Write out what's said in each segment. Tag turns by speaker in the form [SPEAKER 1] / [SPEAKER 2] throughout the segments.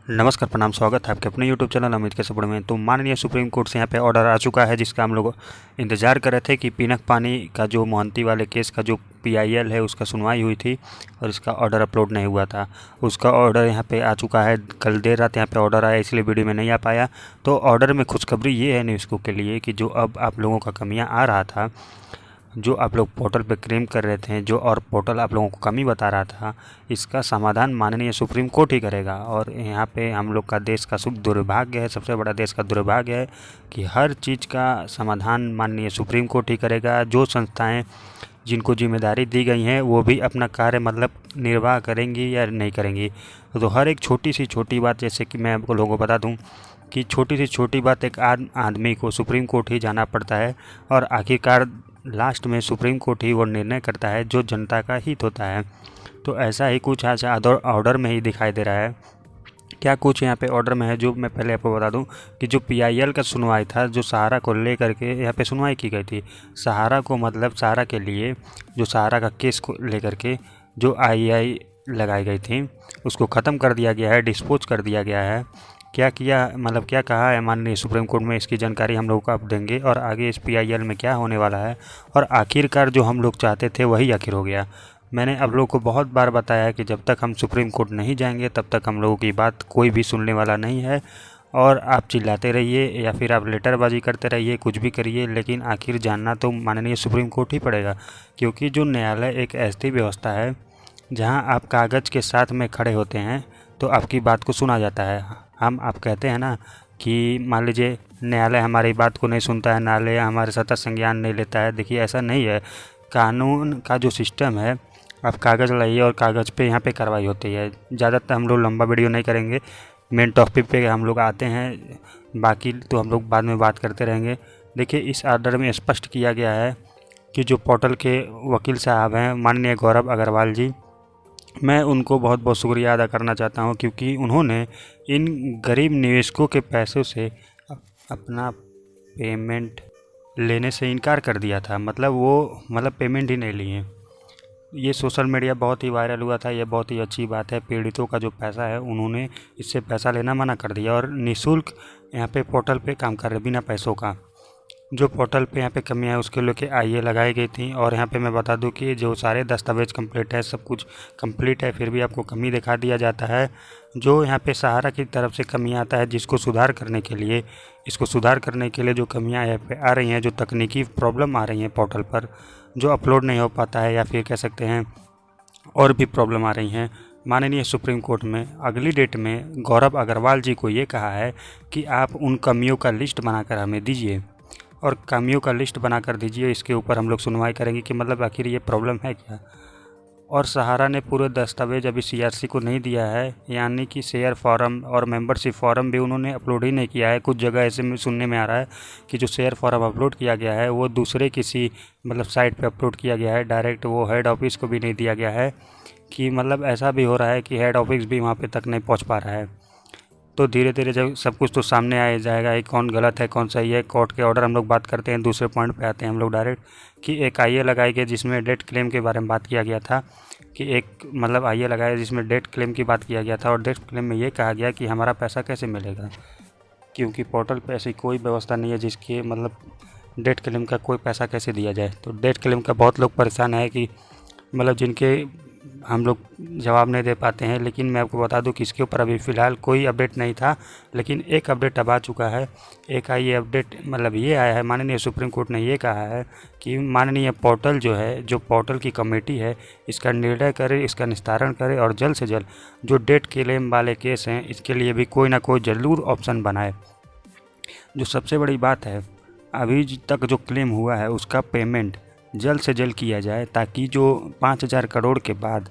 [SPEAKER 1] नमस्कार, प्रणाम, स्वागत है आपके अपने यूट्यूब चैनल अमित के सपोर्ट में। तो माननीय सुप्रीम कोर्ट से यहाँ पे ऑर्डर आ चुका है, जिसका हम लोग इंतज़ार कर रहे थे कि पिनक पानी का जो मोहंती वाले केस का जो PIL है उसका सुनवाई हुई थी और इसका ऑर्डर अपलोड नहीं हुआ था। उसका ऑर्डर यहाँ पे आ चुका है। कल देर रात यहाँ पे ऑर्डर आया, इसलिए वीडियो में नहीं आ पाया। तो ऑर्डर में खुशखबरी ये है न्यूज़ को के लिए कि जो अब आप लोगों का कमियाँ आ रहा था, जो आप लोग पोर्टल पे क्लेम कर रहे थे, जो और पोर्टल आप लोगों को कमी बता रहा था, इसका समाधान माननीय सुप्रीम कोर्ट ही करेगा। और यहाँ पे हम लोग का देश का दुर्भाग्य है, सबसे बड़ा देश का दुर्भाग्य है कि हर चीज़ का समाधान माननीय सुप्रीम कोर्ट ही करेगा। जो संस्थाएं जिनको जिम्मेदारी दी गई हैं वो भी अपना कार्य निर्वाह करेंगी या नहीं करेंगी। तो हर एक छोटी सी छोटी बात, जैसे कि मैं आपको लोगों को बता दूं कि छोटी सी छोटी बात एक आदमी को सुप्रीम कोर्ट ही जाना पड़ता है और आखिरकार लास्ट में सुप्रीम कोर्ट ही वो निर्णय करता है जो जनता का हित होता है। तो ऐसा ही कुछ आज ऑर्डर में ही दिखाई दे रहा है। क्या कुछ यहाँ पे ऑर्डर में है, जो मैं पहले आपको बता दूं कि जो PIL का सुनवाई था, जो सहारा को ले करके यहाँ पे सुनवाई की गई थी, सहारा को सहारा के लिए जो सहारा का केस को लेकर के जो IAI लगाई गई थी उसको ख़त्म कर दिया गया है, डिस्पोज कर दिया गया है। क्या किया क्या कहा है माननीय सुप्रीम कोर्ट में, इसकी जानकारी हम लोगों को आप देंगे और आगे इस PIL में क्या होने वाला है और आखिरकार जो हम लोग चाहते थे वही आखिर हो गया। मैंने आप लोगों को बहुत बार बताया है कि जब तक हम सुप्रीम कोर्ट नहीं जाएंगे तब तक हम लोगों की बात कोई भी सुनने वाला नहीं है। और आप चिल्लाते रहिए या फिर आप लेटरबाजी करते रहिए, कुछ भी करिए, लेकिन आखिर जानना तो माननीय सुप्रीम कोर्ट ही पड़ेगा। क्योंकि जो न्यायालय एक ऐसी व्यवस्था है जहाँ आप कागज़ के साथ में खड़े होते हैं तो आपकी बात को सुना जाता है। आप कहते हैं ना कि मान लीजिए न्यायालय हमारी बात को नहीं सुनता है, न्यायालय हमारे सत्ता संज्ञान नहीं लेता है। देखिए, ऐसा नहीं है। कानून का जो सिस्टम है, आप कागज़ लाइए और कागज़ पे यहाँ पे कार्रवाई होती है। ज़्यादातर हम लोग लंबा वीडियो नहीं करेंगे, मेन टॉपिक पे हम लोग आते हैं, बाकी तो हम लोग बाद में बात करते रहेंगे। देखिए, इस ऑर्डर में स्पष्ट किया गया है कि जो पोर्टल के वकील साहब हैं माननीय गौरव अग्रवाल जी, मैं उनको बहुत बहुत शुक्रिया अदा करना चाहता हूं, क्योंकि उन्होंने इन गरीब निवेशकों के पैसों से अपना पेमेंट लेने से इनकार कर दिया था। वो पेमेंट ही नहीं लिए। ये सोशल मीडिया बहुत ही वायरल हुआ था। ये बहुत ही अच्छी बात है। पीड़ितों का जो पैसा है उन्होंने इससे पैसा लेना मना कर दिया और निःशुल्क यहाँ पे पोर्टल पे काम कर रहे बिना पैसों का। जो पोर्टल पे यहाँ पे कमियाँ है उसके लेके IA लगाई गई थी। और यहाँ पे मैं बता दूं कि जो सारे दस्तावेज़ कंप्लीट है, सब कुछ कंप्लीट है, फिर भी आपको कमी दिखा दिया जाता है। जो यहाँ पे सहारा की तरफ से कमी आता है, इसको सुधार करने के लिए जो कमियाँ यहाँ पे आ रही हैं, जो तकनीकी प्रॉब्लम आ रही हैं पोर्टल पर, जो अपलोड नहीं हो पाता है या फिर कह सकते हैं और भी प्रॉब्लम आ रही हैं, माननीय सुप्रीम कोर्ट में अगली डेट में गौरव अग्रवाल जी को ये कहा है कि आप उन कमियों का लिस्ट बनाकर हमें दीजिए और कमियों का लिस्ट बनाकर दीजिए। इसके ऊपर हम लोग सुनवाई करेंगे कि आखिर ये प्रॉब्लम है क्या। और सहारा ने पूरे दस्तावेज अभी CRC को नहीं दिया है, यानी कि शेयर फॉर्म और मेंबरशिप फॉर्म भी उन्होंने अपलोड ही नहीं किया है। कुछ जगह ऐसे में सुनने में आ रहा है कि जो शेयर फॉर्म अपलोड किया गया है वो दूसरे किसी साइट पे अपलोड किया गया है, डायरेक्ट वो हेड ऑफिस को भी नहीं दिया गया है। कि ऐसा भी हो रहा है कि हेड ऑफिस भी वहाँ पे तक नहीं पहुँच पा रहा है। तो धीरे धीरे जब सब कुछ तो सामने आ जाएगा, कौन गलत है कौन सही है। कोर्ट के ऑर्डर हम लोग बात करते हैं, दूसरे पॉइंट पे आते हैं हम लोग डायरेक्ट कि एक IA लगाई गई जिसमें डेट क्लेम के बारे में बात किया गया था। कि एक IA लगाया जिसमें डेट क्लेम की बात किया गया था और डेट क्लेम में ये कहा गया कि हमारा पैसा कैसे मिलेगा, क्योंकि पोर्टल पे ऐसी कोई व्यवस्था नहीं है जिसके डेट क्लेम का कोई पैसा कैसे दिया जाए। तो डेट क्लेम का बहुत लोग परेशान है कि जिनके हम लोग जवाब नहीं दे पाते हैं। लेकिन मैं आपको बता दूं कि इसके ऊपर अभी फ़िलहाल कोई अपडेट नहीं था, लेकिन एक अपडेट अब आ चुका है। एक ये अपडेट ये आया है, माननीय सुप्रीम कोर्ट ने ये कहा है कि माननीय पोर्टल जो है, जो पोर्टल की कमेटी है, इसका निर्णय करे, इसका निस्तारण करे और जल्द से जल्द जो डेट क्लेम वाले केस हैं इसके लिए भी कोई ना कोई ज़रूर ऑप्शन बनाए। जो सबसे बड़ी बात है, अभी तक जो क्लेम हुआ है उसका पेमेंट जल्द से जल्द किया जाए, ताकि जो 5,000 करोड़ के बाद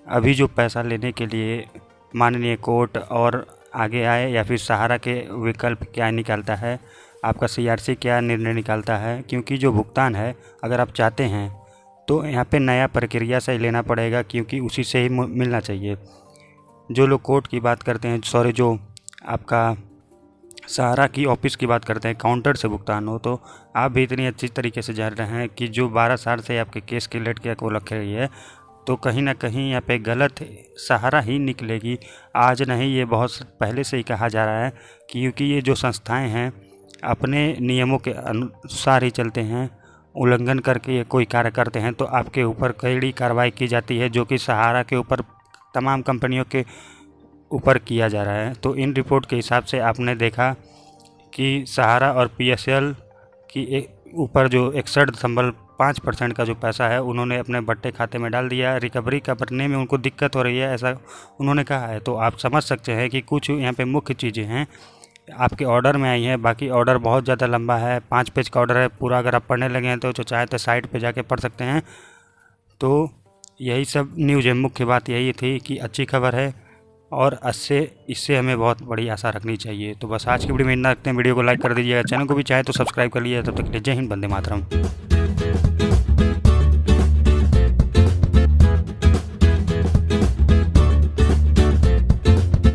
[SPEAKER 1] अभी जो पैसा लेने के लिए माननीय कोर्ट और आगे आए, या फिर सहारा के विकल्प क्या निकालता है, आपका CRC क्या निर्णय निकालता है। क्योंकि जो भुगतान है अगर आप चाहते हैं तो यहाँ पे नया प्रक्रिया से लेना पड़ेगा, क्योंकि उसी से ही मिलना चाहिए। जो लोग कोर्ट की बात करते हैं, जो आपका सहारा की ऑफिस की बात करते हैं, काउंटर से भुगतान हो, तो आप भी इतनी अच्छी तरीके से जान रहे हैं कि जो 12 साल से आपके केस की लटके को रख रही है, तो कहीं ना कहीं यहाँ पे गलत सहारा ही निकलेगी। आज नहीं, ये बहुत पहले से ही कहा जा रहा है, क्योंकि ये जो संस्थाएं हैं अपने नियमों के अनुसार ही चलते हैं। उल्लंघन करके ये कोई कार्य करते हैं तो आपके ऊपर कड़ी कार्रवाई की जाती है, जो कि सहारा के ऊपर तमाम कंपनियों के ऊपर किया जा रहा है। तो इन रिपोर्ट के हिसाब से आपने देखा कि सहारा और PSL की ऊपर जो 61.5% का जो पैसा है उन्होंने अपने बट्टे खाते में डाल दिया। रिकवरी करने में उनको दिक्कत हो रही है, ऐसा उन्होंने कहा है। तो आप समझ सकते हैं कि कुछ यहाँ पे मुख्य चीज़ें हैं आपके ऑर्डर में आई हैं। बाकी ऑर्डर बहुत ज़्यादा लंबा है, 5 पेज का ऑर्डर है पूरा। अगर आप पढ़ने लगे हैं तो चाहे तो साइट पे जाके पढ़ सकते हैं। तो यही सब न्यूज़ है, मुख्य बात यही थी कि अच्छी खबर है और इससे हमें बहुत बड़ी आशा रखनी चाहिए। तो बस आज की वीडियो में इतना रखते हैं। वीडियो को लाइक कर दीजिएगा, चैनल को भी चाहे तो सब्सक्राइब कर लीजिए। तब तक के लिए जय हिंद, वंदे मातरम।